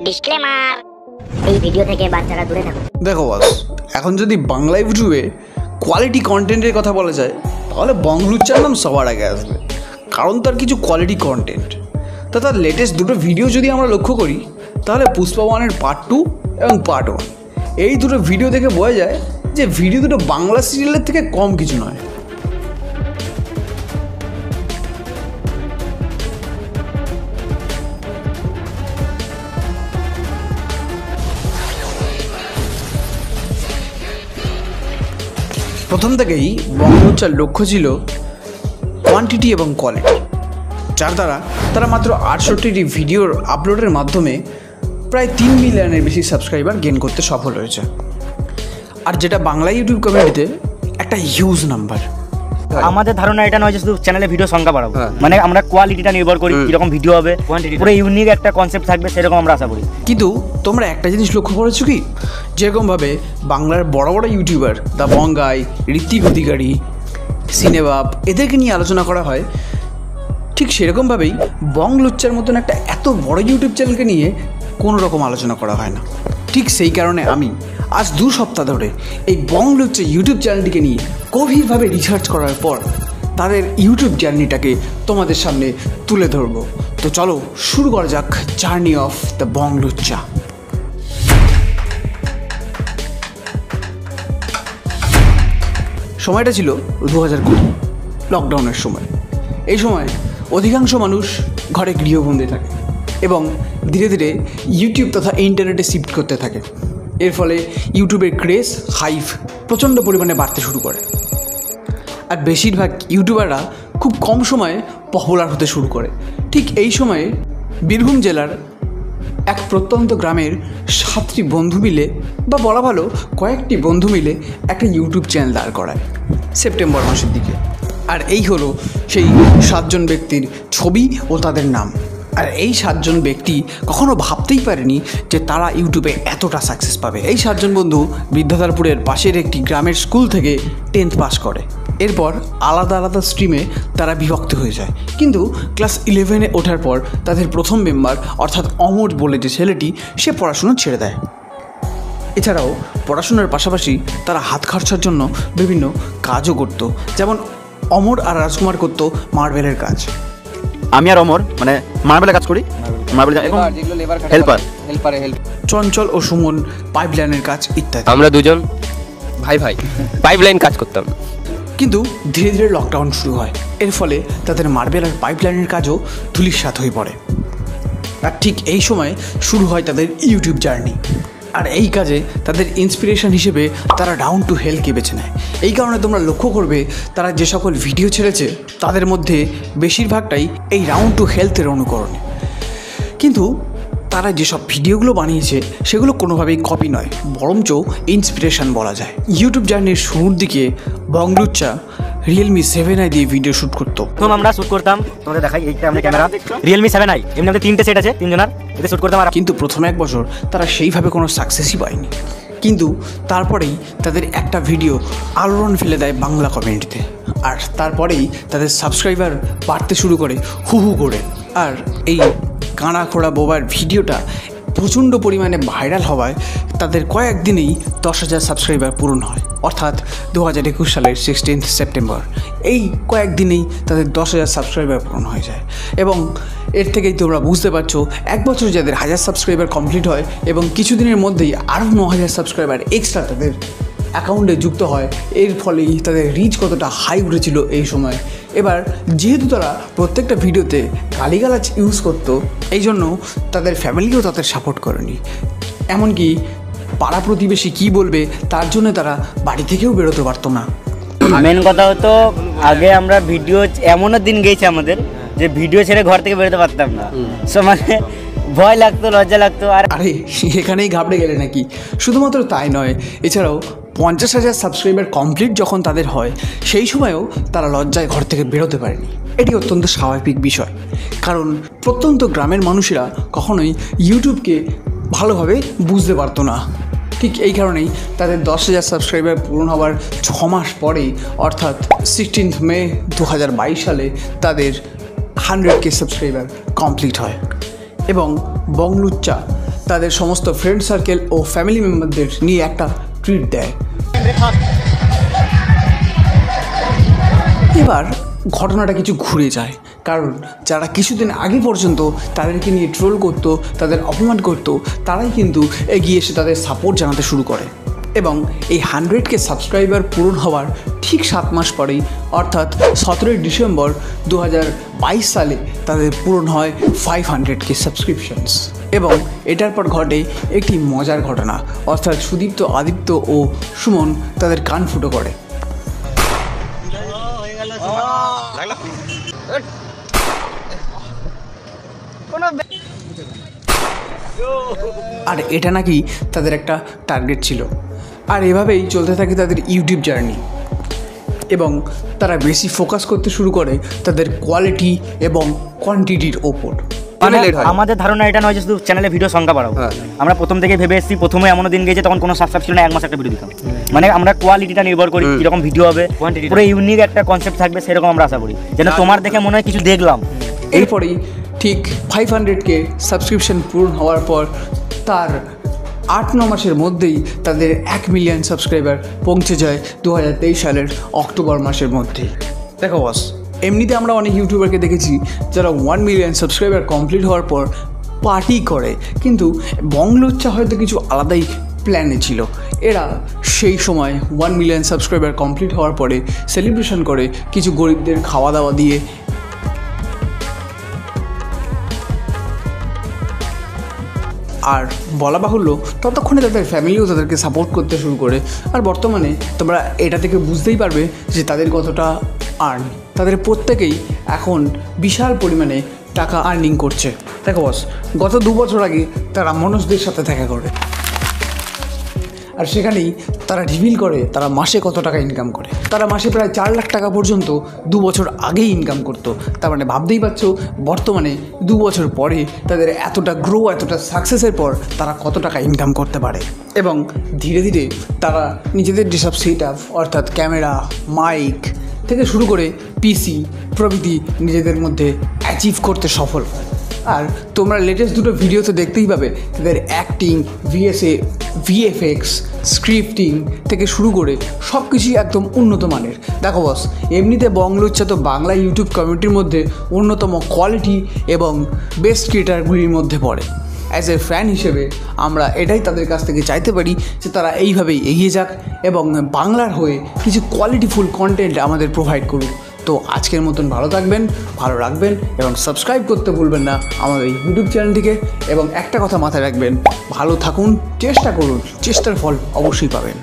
Disclaimer, এই video থেকে বাচ্চারা দূরে থাকুন। দেখো বস, এখন যদি বাংলা ইউটিউবে কোয়ালিটি কন্টেন্টের কথা বলা যায় তাহলে বংলুচ্চার নাম সবার আগে আসবে, কারণ তার কিছু কোয়ালিটি কন্টেন্ট। তার লেটেস্ট দুটো ভিডিও যদি আমরা লক্ষ্য করি তাহলে পুষ্পা 1-এর পার্ট 2 এবং পার্ট 1, এই দুটো ভিডিও দেখে বোঝা যায় যে ভিডিও দুটো বাংলা সিরিয়ালের থেকে কম কিছু নয়। প্রথম থেকেই বংলুচ্চার লক্ষ্য ছিল কোয়ান্টিটি এবং কোয়ালিটি, যার দ্বারা তারা মাত্র 68টি ভিডিওর আপলোডের মাধ্যমে প্রায় 3 মিলিয়নের বেশি সাবস্ক্রাইবার গেইন করতে সফল হয়েছে, আর যেটা বাংলা ইউটিউব কমিউনিটিতে একটা হিউজ নাম্বার। আমাদের ধারণা এটা নয় যে শুধু চ্যানেলে ভিডিও সংখ্যা বাড়াবো, মানে আমরা কোয়ালিটিটা নির্ভর করি, কিরকম ভিডিও হবে, পুরো ইউনিক একটা কনসেপ্ট থাকবে সেরকম আমরা আশা করি। কিন্তু তোমরা একটা জিনিস লক্ষ্য করেছো কি, যেরকমভাবে বাংলার বড় বড় ইউটিউবার দ্য বঙ্গাই, ঋত্বিক অধিকারী, সিনেবাব এদেরকে নিয়ে আলোচনা করা হয়, ঠিক সেরকমভাবেই বংলুচ্চার মতন একটা এত বড় ইউটিউব চ্যানেলকে নিয়ে কোনো রকম আলোচনা করা হয় না। ঠিক সেই কারণে আমি আজ 2 সপ্তাহ ধরে এই বংলুচ্চা ইউটিউব চ্যানেলটিকে নিয়ে গভীরভাবে রিসার্চ করার পর তাদের ইউটিউব জার্নিটাকে তোমাদের সামনে তুলে ধরবো। তো চলো শুরু করা যাক জার্নি অফ দ্য বংলুচ্চা। সময়টা ছিল 2020 লকডাউনের সময়। এই সময় অধিকাংশ মানুষ ঘরে গৃহবন্দী থাকে এবং ধীরে ধীরে ইউটিউব তথা ইন্টারনেটে শিফট করতে থাকে। এর ফলে ইউটিউবের ক্রেজ হাইপ প্রচণ্ড পরিমাণে বাড়তে শুরু করে, আর বেশিরভাগ ইউটিউবাররা খুব কম সময়ে পপুলার হতে শুরু করে। ঠিক এই সময়ে বীরভূম জেলার এক প্রত্যন্ত গ্রামের 7টি বন্ধু মিলে, বা বলা ভালো কয়েকটি বন্ধু মিলে একটা ইউটিউব চ্যানেল দাঁড় করায় সেপ্টেম্বর মাসের দিকে। আর এই হলো সেই 7 জন ব্যক্তির ছবি ও তাদের নাম। আর এই 7 জন ব্যক্তি কখনো ভাবতেই পারেনি যে তারা ইউটিউবে এতটা সাকসেস পাবে। এই 7 জন বন্ধু বিদ্যাধরপুরের পাশের একটি গ্রামের স্কুল থেকে 10th পাস করে। এরপর আলাদা আলাদা স্ট্রিমে তারা বিভক্ত হয়ে যায়, কিন্তু ক্লাস 11-এ ওঠার পর তাদের প্রথম মেম্বার অর্থাৎ অমর বলে যে ছেলেটি, সে পড়াশুনো ছেড়ে দেয়। এছাড়াও পড়াশোনার পাশাপাশি তারা হাত খরচার জন্য বিভিন্ন কাজও করত, যেমন অমর আর রাজকুমার করত মার্বেলের কাজ। আমি আর অমর মানে মার্বেলের কাজ করি, মার্বেল হেল্পার, চঞ্চল ও সুমন পাইপলাইনের কাজ ইত্যাদি। আমরা দুজন ভাই পাইপলাইন কাজ করতাম। কিন্তু ধীরে ধীরে লকডাউন শুরু হয়, এর ফলে তাদের মার্বেল আর পাইপলাইনের কাজও ধূলিসাৎ হয়ে পড়ে। আর ঠিক এই সময় শুরু হয় তাদের ইউটিউব জার্নি। আর এই কাজে তাদের ইন্সপিরেশন হিসেবে তারা ডাউন টু হেলকে বেছে নেয়। এই কারণে তোমরা লক্ষ্য করবে তারা যে সকল ভিডিও ছেড়েছে তাদের মধ্যে বেশিরভাগটাই এই রাউন্ড টু হেলথের অনুকরণে। কিন্তু তারা যেসব ভিডিওগুলো বানিয়েছে সেগুলো কোনোভাবেই কপি নয়, বরঞ্চ ইন্সপিরেশন বলা যায়। ইউটিউব জার্নির শুরুর দিকে বংলুচ্চা রিয়েলমি 7i দিয়ে ভিডিও শ্যুট করতো। প্রথম আমরা শ্যুট করতাম, তোমাদের দেখাই, এইটা আমাদের ক্যামেরা রিয়েলমি 7i, এমনি আমাদের 3টে সেট আছে, 3 জনের, এতে শ্যুট করতাম। কিন্তু প্রথম 1 বছর তারা সেইভাবে কোনো সাকসেসই পায়নি, কিন্তু তারপরেই তাদের একটা ভিডিও আলোড়ন ফেলে দেয় বাংলা কমিউনিটিতে, আর তারপরেই তাদের সাবস্ক্রাইবার বাড়তে শুরু করে হু হু করে। আর এই কানা খোড়া বোবার ভিডিওটা প্রচণ্ড পরিমাণে ভাইরাল হওয়ায় তাদের কয়েকদিনেই 10,000 সাবস্ক্রাইবার পূরণ হয়, অর্থাৎ 2021 সালের 16 সেপ্টেম্বর। এই কয়েকদিনেই তাদের 10,000 সাবস্ক্রাইবার পূরণ হয়ে যায়, এবং এর থেকেই তোমরা বুঝতে পারছো 1 বছর যাদের 1000 সাবস্ক্রাইবার কমপ্লিট হয় এবং কিছুদিনের মধ্যেই আরও 9,000 সাবস্ক্রাইবার এক্সট্রা তাদের অ্যাকাউন্টে যুক্ত হয়। এর ফলেই তাদের রিচ কতটা হাই উঠেছিল এই সময়। এবার যেহেতু তারা প্রত্যেকটা ভিডিওতে গালিগালাজ ইউজ করতো, এই জন্য তাদের ফ্যামিলিও তাদের সাপোর্ট করেনি, এমনকি পাড়া প্রতিবেশী কী বলবে তার জন্য তারা বাড়ি থেকেও বেরোতে পারতো না। মেন কথা হতো আগে আমরা ভিডিও, এমনও দিন গেছে আমাদের যে ভিডিও ছেড়ে ঘর থেকে বেরোতে পারতাম না, সো মানে ভয় লাগতো, লজ্জা লাগতো। আর আরে এখানেই ঘাবড়ে গেলে নাকি? শুধুমাত্র তাই নয়, এছাড়াও 50,000 সাবস্ক্রাইবার কমপ্লিট যখন তাদের হয় সেই সময়ও তারা লজ্জায় ঘর থেকে বেরোতে পারেনি। এটি অত্যন্ত স্বাভাবিক বিষয়, কারণ প্রত্যন্ত গ্রামের মানুষেরা কখনোই ইউটিউবকে ভালোভাবে বুঝতে পারতো না। ঠিক এই কারণেই তাদের 10,000 সাবস্ক্রাইবার পূরণ হওয়ার 6 মাস পরেই, অর্থাৎ 16 মে 2022 সালে তাদের 100K সাবস্ক্রাইবার কমপ্লিট হয় এবং বংলুচ্চা তাদের সমস্ত ফ্রেন্ড সার্কেল ও ফ্যামিলি মেম্বারদের নিয়ে একটা ট্রিট দেয়। এবার ঘটনাটা কিছু ঘুরে যায়, কারণ যারা কিছুদিন আগে পর্যন্ত তাদেরকে নিয়ে ট্রোল করতো, তাদের অপমান করতো, তারাই কিন্তু এগিয়ে এসে তাদের সাপোর্ট জানাতে শুরু করে। এবং এই 100K সাবস্ক্রাইবার পূরণ হওয়ার ঠিক 7 মাস পরেই, অর্থাৎ 17 ডিসেম্বর 2022 সালে তাদের পূরণ হয় 500K সাবস্ক্রিপশনস। এবং এটার পর ঘটে একটি মজার ঘটনা, অর্থাৎ সুদীপ্ত, আদিত্য ও সুমন তাদের কান ফুটো করে। আর এটা নাকি তাদের একটা টার্গেট ছিল। আর এভাবেই চলতে থাকে তাদের ইউটিউব জার্নি, এবং তারা বেশি ফোকাস করতে শুরু করে তাদের কোয়ালিটি এবং কোয়ান্টিটির ওপর। মানে আমাদের ধারণা এটা নয় যে শুধু চ্যানেলে ভিডিও সংখ্যা বাড়াবো, আমরা প্রথম থেকে ভেবে এসেছি। প্রথমে এমন দিন গেছে তখন কোনো সাবস্ক্রাইব ছিল না, 1 মাস একটা ভিডিও দিতাম। মানে আমরা কোয়ালিটিটা নির্ভর করি, কিরকম ভিডিও হবে, পুরো ইউনিক একটা কনসেপ্ট থাকবে, সেরকম আমরা আশা করি, যেন তোমার দেখে মনে হয় কিছু দেখলাম। এরপরেই ঠিক 500K সাবস্ক্রিপশন পূরণ হওয়ার পর তার 8-9 মাসের মধ্যেই তাদের 1 মিলিয়ন সাবস্ক্রাইবার পৌঁছে যায় 2023 সালের অক্টোবর মাসের মধ্যে। দেখো বস, এমনিতে আমরা অনেক ইউটিউবারকে দেখেছি যারা 1 মিলিয়ন সাবস্ক্রাইবার কমপ্লিট হওয়ার পর পার্টি করে, কিন্তু বংলোচ্চা হয়তো কিছু আলাদাই প্ল্যানে ছিল। এরা সেই সময় 1 মিলিয়ন সাবস্ক্রাইবার কমপ্লিট হওয়ার পরে সেলিব্রেশন করে কিছু গরিবদের খাওয়া দাওয়া দিয়ে। আর বলা বাহুল্য, ততক্ষণে তাদের ফ্যামিলিও তাদেরকে সাপোর্ট করতে শুরু করে। আর বর্তমানে তোমরা এটা থেকে বুঝতেই পারবে যে তাদের কতটা আর্ন। তাদের প্রত্যেকেই এখন বিশাল পরিমাণে টাকা আর্নিং করছে। দেখো বস, গত 2 বছর আগে তারা মনোজদের সাথে দেখা করে, আর সেখানেই তারা রিভিল করে তারা মাসে কত টাকা ইনকাম করে। তারা মাসে প্রায় 4 লাখ টাকা পর্যন্ত 2 বছর আগেই ইনকাম করতো। তার মানে ভাবতেই পারছো বর্তমানে 2 বছর পরে তাদের এতটা গ্রো, এতটা সাকসেসের পর তারা কত টাকা ইনকাম করতে পারে। এবং ধীরে ধীরে তারা নিজেদের যেসব সেট আপ, অর্থাৎ ক্যামেরা, মাইক থেকে শুরু করে পিসি প্রভৃতি নিজেদের মধ্যে অ্যাচিভ করতে সফল হয়। আর তোমরা লেটেস্ট 2 ভিডিওতে দেখতেই পাবে তাদের অ্যাক্টিং, ভিএফএক্স, স্ক্রিপ্টিং থেকে শুরু করে সব কিছুই একদম উন্নত মানের। দেখো বস, এমনিতে বংলোচ্চা তো বাংলা ইউটিউব কমিউনিটির মধ্যে অন্যতম কোয়ালিটি এবং বেস্ট ক্রিয়েটারগুলির মধ্যে পড়ে। অ্যাজ এ ফ্যান হিসেবে আমরা এটাই তাদের কাছ থেকে চাইতে পারি যে তারা এইভাবেই এগিয়ে যাক এবং বাংলার হয়ে কিছু কোয়ালিটিফুল কন্টেন্ট আমাদের প্রোভাইড করুক। তো আজকের মতন ভালো থাকবেন, ভালো রাখবেন এবং সাবস্ক্রাইব করতে ভুলবেন না আমাদের ইউটিউব চ্যানেলটিকে। এবং একটা কথা মাথায় রাখবেন, ভালো থাকুন, চেষ্টা করুন, চেষ্টার ফল অবশ্যই পাবেন।